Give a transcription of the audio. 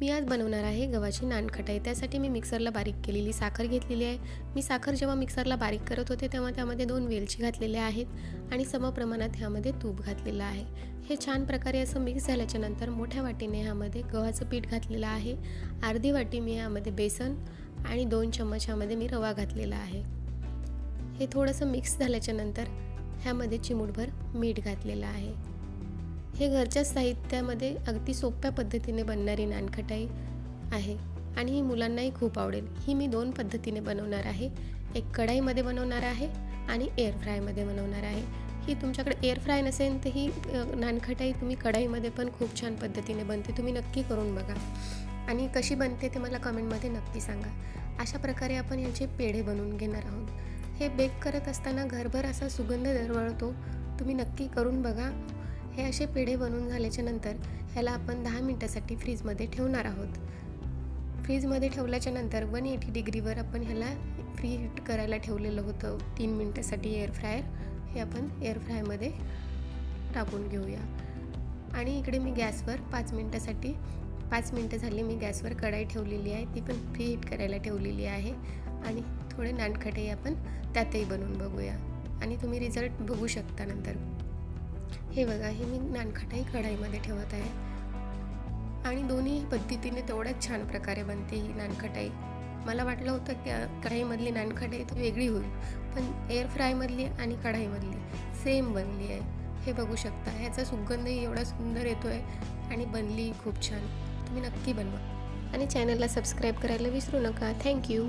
मी आज बनवणार आहे गव्हाची नानखटाई। त्यासाठी मी मिक्सरला बारीक केलेली साखर घेतलेली आहे। मी साखर जेव्हा मिक्सरला बारीक करत होते तेव्हा त्यामध्ये 2 वेलची घातलेल्या आहेत आणि समप्रमाणात ह्यामध्ये तूप घातलेलं आहे। हे छान प्रकारे असं मिक्स झाल्याच्या नंतर मोठ्या वाटीने ह्यामध्ये गव्हाचं पीठ घातलेलं आहे। अर्धी वाटी मी ह्यामध्ये बेसन आणि 2 चम्मच ह्यामध्ये मी रवा घातलेला आहे। हे थोडंसं मिक्स झाल्याच्या नंतर ह्यामध्ये चिमूटभर मीठ घातलेलं आहे। हे घरच्या साहित्यामध्ये अगदी सोप्या पद्धतीने बनणारी नानखटाई आहे आणि ही मुलांनाही खूप आवडेल। ही मी 2 पद्धतीने बनवणार आहे। एक कढाईमध्ये बनवणार आहे आणि एअर फ्रायमध्ये बनवणार आहे। ही तुमच्याकडे एअर फ्राय नसेल तर ही नानखटाई तुम्ही कढाईमध्ये पण खूप छान पद्धतीने बनते। तुम्ही नक्की करून बघा आणि कशी बनते ते मला कमेंटमध्ये नक्की सांगा। अशा प्रकारे आपण याचे पेढे बनवून घेणार आहोत। हे बेक करत असताना घरभर असा सुगंध दरवळतो। तुम्ही नक्की करून बघा। हे असे पेढे बनवून झाल्याच्या नंतर ह्याला आपण 10 मिनिटासाठी फ्रीजमध्ये ठेवणार आहोत। फ्रीजमध्ये ठेवल्याच्या नंतर 180 डिग्रीवर आपण ह्याला फ्री हीट करायला ठेवलेलं होतं 3 मिनिटासाठी एअर फ्रायर। हे आपण एअर फ्रायमध्ये टाकून घेऊया आणि इकडे मी गॅसवर 5 मिनिटं झाली मी गॅसवर कढाई ठेवलेली आहे। ती पण फ्री हीट करायला ठेवलेली आहे आणि थोडे नानखटाई आपण त्यातही बनवून बघूया आणि तुम्ही रिझल्ट बघू शकता नंतर। हे बघा, हे मी नानखटाई कढाईमध्ये ठेवत आहे आणि दोन्ही पद्धतीने तेवढ्याच छान प्रकारे बनते ही नानखटाई। मला वाटलं होतं की कढाईमधली नानखटाई तर वेगळी होईल, पण एअर फ्रायमधली आणि कढाईमधली सेम बनली आहे। हे बघू शकता, ह्याचा सुगंधही एवढा सुंदर येतो आहे आणि बनली खूप छान। तुम्ही नक्की बनवा आणि चॅनलला सबस्क्राईब करायला विसरू नका। थँक्यू।